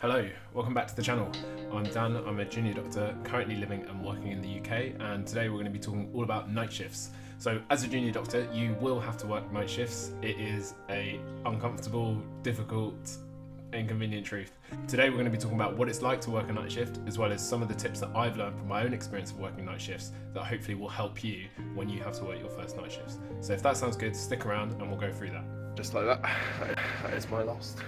Hello, welcome back to the channel. I'm Dan, I'm a junior doctor currently living and working in the UK, and today we're going to be talking all about night shifts. So as a junior doctor, you will have to work night shifts. It is a uncomfortable, difficult, inconvenient truth. Today we're going to be talking about what it's like to work a night shift, as well as some of the tips that I've learned from my own experience of working night shifts that hopefully will help you when you have to work your first night shifts. So if that sounds good, stick around and we'll go through that. Just like that. That is my last.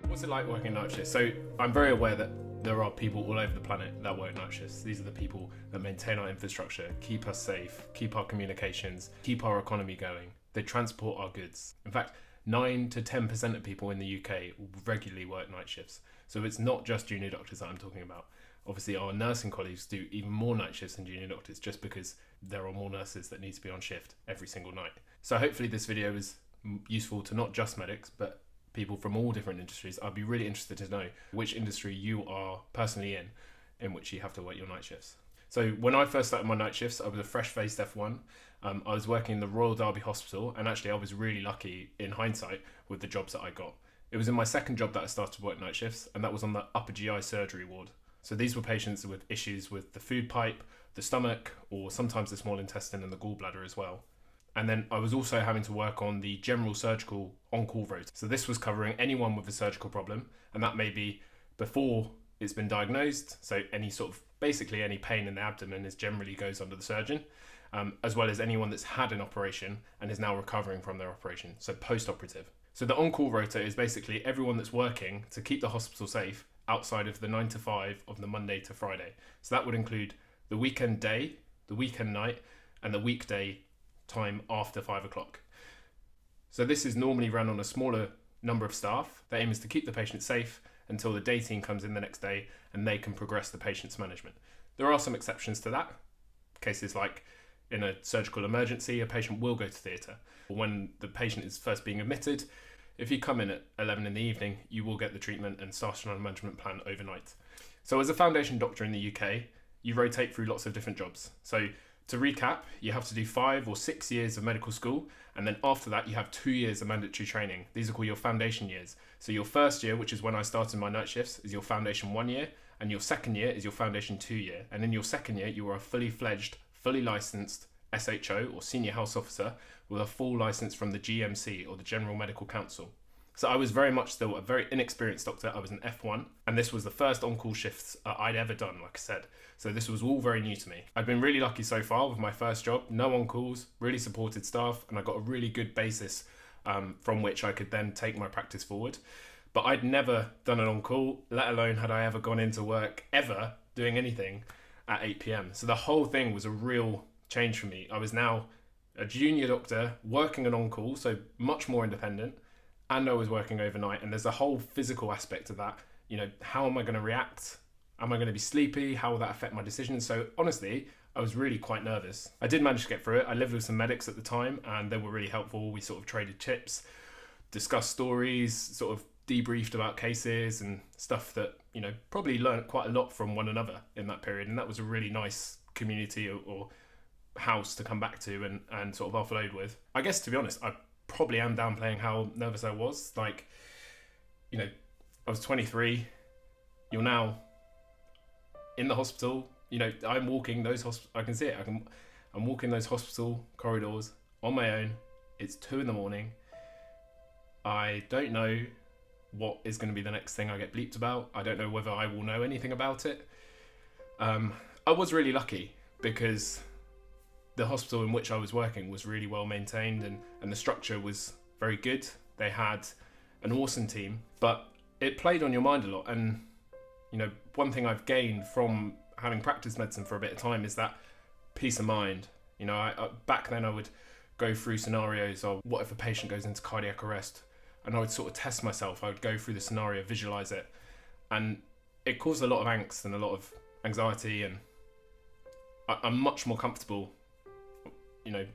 What's it like working night shifts? So I'm very aware that there are people all over the planet that work night shifts. These are the people that maintain our infrastructure, keep us safe, keep our communications, keep our economy going. They transport our goods. In fact, 9 to 10% of people in the UK regularly work night shifts. So it's not just junior doctors that I'm talking about. Obviously, our nursing colleagues do even more night shifts than junior doctors just because there are more nurses that need to be on shift every single night. So hopefully this video is useful to not just medics, but people from all different industries. I'd be really interested to know which industry you are personally in which you have to work your night shifts. So when I first started my night shifts, I was a fresh-faced F1. I was working in the Royal Derby Hospital, and actually I was really lucky in hindsight with the jobs that I got. It was in my second job that I started to work night shifts, and that was on the upper GI surgery ward. So these were patients with issues with the food pipe, the stomach, or sometimes the small intestine and the gallbladder as well. And then I was also having to work on the general surgical on-call rota. So this was covering anyone with a surgical problem, and that may be before it's been diagnosed. So any sort of, basically any pain in the abdomen is generally goes under the surgeon, as well as anyone that's had an operation and is now recovering from their operation, so post-operative. So the on-call rota is basically everyone that's working to keep the hospital safe outside of the 9 to 5 of the Monday to Friday. So that would include the weekend day, the weekend night, and the weekday time after 5 o'clock. So this is normally run on a smaller number of staff. The aim is to keep the patient safe until the day team comes in the next day and they can progress the patient's management. There are some exceptions to that. Cases like in a surgical emergency, a patient will go to theatre. When the patient is first being admitted, if you come in at 11 in the evening, you will get the treatment and start on a management plan overnight. So as a foundation doctor in the UK, you rotate through lots of different jobs. So to recap, you have to do 5 or 6 years of medical school, and then after that you have 2 years of mandatory training. These are called your foundation years. So your first year, which is when I started my night shifts, is your foundation 1 year, and your second year is your foundation 2 year. And in your second year, you are a fully fledged, fully licensed SHO or senior health officer with a full license from the GMC or the General Medical Council. So I was very much still a very inexperienced doctor. I was an F1, and this was the first on-call shifts I'd ever done, like I said. So this was all very new to me. I've been really lucky so far with my first job. No on-calls, really supported staff, and I got a really good basis from which I could then take my practice forward. But I'd never done an on-call, let alone had I ever gone into work ever doing anything at 8 p.m. So the whole thing was a real change for me. I was now a junior doctor working an on-call, so much more independent, and I was working overnight, and there's a whole physical aspect of that. You know, how am I going to react? Am I going to be sleepy? How will that affect my decisions? So honestly, I was really quite nervous. I did manage to get through it. I lived with some medics at the time, and they were really helpful. We sort of traded tips, discussed stories, sort of debriefed about cases and stuff that, you know, probably learned quite a lot from one another in that period. And that was a really nice community or house to come back to and sort of offload with. I guess, to be honest, I probably am downplaying how nervous I was. Like, you know, I was 23. You're now in the hospital. You know, I'm walking those I can see it. I'm walking those hospital corridors on my own. It's 2 a.m. I don't know what is going to be the next thing I get bleeped about. I don't know whether I will know anything about it. I was really lucky because the hospital in which I was working was really well maintained and the structure was very good. They had an awesome team, but it played on your mind a lot. And, you know, one thing I've gained from having practiced medicine for a bit of time is that peace of mind. You know, I back then I would go through scenarios of what if a patient goes into cardiac arrest, and I would sort of test myself. I would go through the scenario, visualize it, and it caused a lot of angst and a lot of anxiety, and I'm much more comfortable, you know,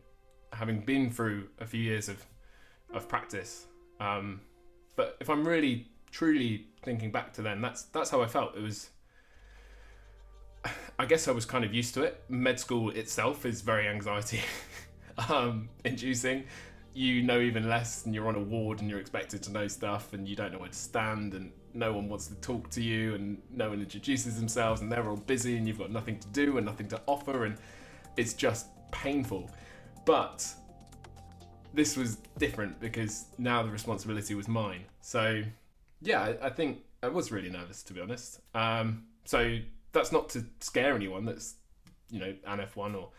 having been through a few years of practice. But if I'm really truly thinking back to then, that's how I felt. It was I guess I was kind of used to it. Med school itself is very anxiety inducing. You know even less, and you're on a ward and you're expected to know stuff, and you don't know where to stand, and no one wants to talk to you, and no one introduces themselves, and they're all busy, and you've got nothing to do and nothing to offer, and it's just painful. But this was different because now the responsibility was mine. So yeah, I think I was really nervous, to be honest. So that's not to scare anyone that's, an F1 or,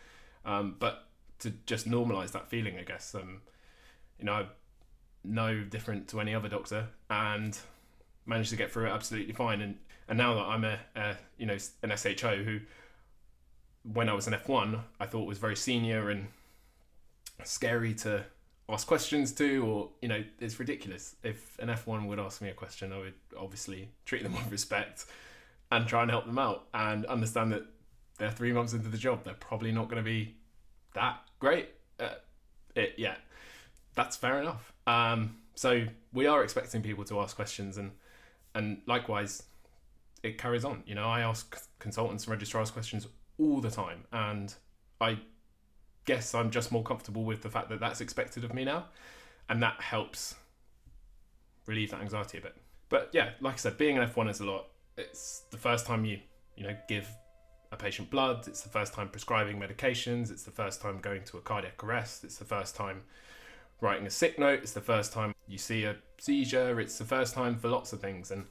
but to just normalise that feeling, I guess. I'm no different to any other doctor and managed to get through it absolutely fine. And now that I'm an SHO who, when I was an F1, I thought was very senior and scary to ask questions to, or it's ridiculous. If an F1 would ask me a question, I would obviously treat them with respect and try and help them out and understand that they're 3 months into the job. They're probably not going to be that great at it yet. That's fair enough. So we are expecting people to ask questions, and likewise it carries on. I ask consultants and registrars questions all the time, and I guess I'm just more comfortable with the fact that that's expected of me now, and that helps relieve that anxiety a bit. But yeah, like I said, being an F1 is a lot. It's the first time you give a patient blood. It's the first time prescribing medications. It's the first time going to a cardiac arrest. It's the first time writing a sick note. It's the first time you see a seizure. It's the first time for lots of things, and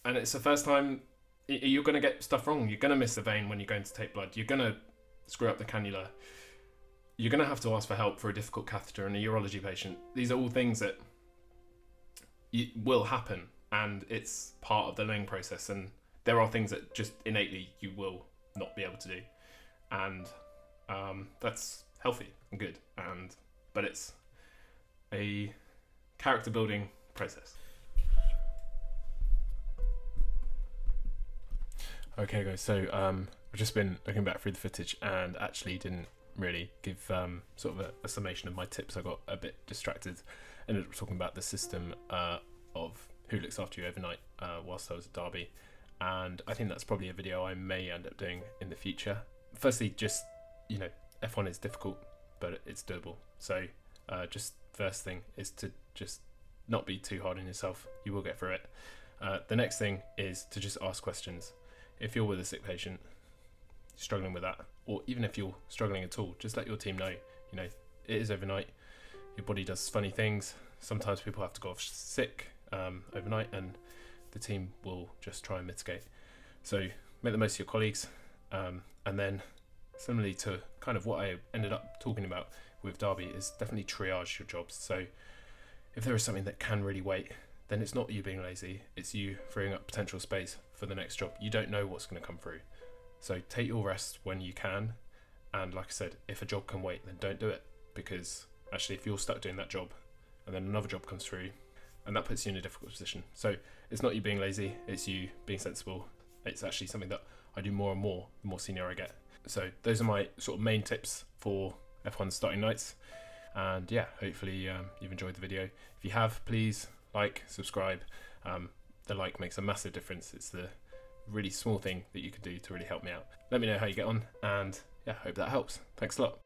it's the first time you're going to get stuff wrong. You're going to miss a vein when you're going to take blood. You're going to screw up the cannula. You're going to have to ask for help for a difficult catheter in a urology patient. These are all things that will happen, and it's part of the learning process. And there are things that just innately you will not be able to do, and that's healthy and good. But it's a character building process. Okay, guys. So I've just been looking back through the footage and actually didn't really give sort of a summation of my tips. I got a bit distracted. Ended up talking about the system of who looks after you overnight whilst I was at Derby, and I think that's probably a video I may end up doing in the future. Firstly, just F1 is difficult, but it's doable. So just first thing is to just not be too hard on yourself. You will get through it. The next thing is to just ask questions. If you're with a sick patient, struggling with that, or even if you're struggling at all, just let your team know. It is overnight. Your body does funny things. Sometimes people have to go off sick overnight, and the team will just try and mitigate. So make the most of your colleagues, and then similarly to kind of what I ended up talking about with Derby is definitely triage your jobs. So if there is something that can really wait, then it's not you being lazy, it's you freeing up potential space for the next job. You don't know what's going to come through. So take your rest when you can. And like I said, if a job can wait, then don't do it. Because actually, if you're stuck doing that job and then another job comes through, and that puts you in a difficult position. So it's not you being lazy, it's you being sensible. It's actually something that I do more and more the more senior I get. So those are my sort of main tips for F1 starting nights. And yeah, hopefully you've enjoyed the video. If you have, please like, subscribe. The like makes a massive difference. It's the really small thing that you could do to really help me out. Let me know how you get on, and yeah, hope that helps. Thanks a lot.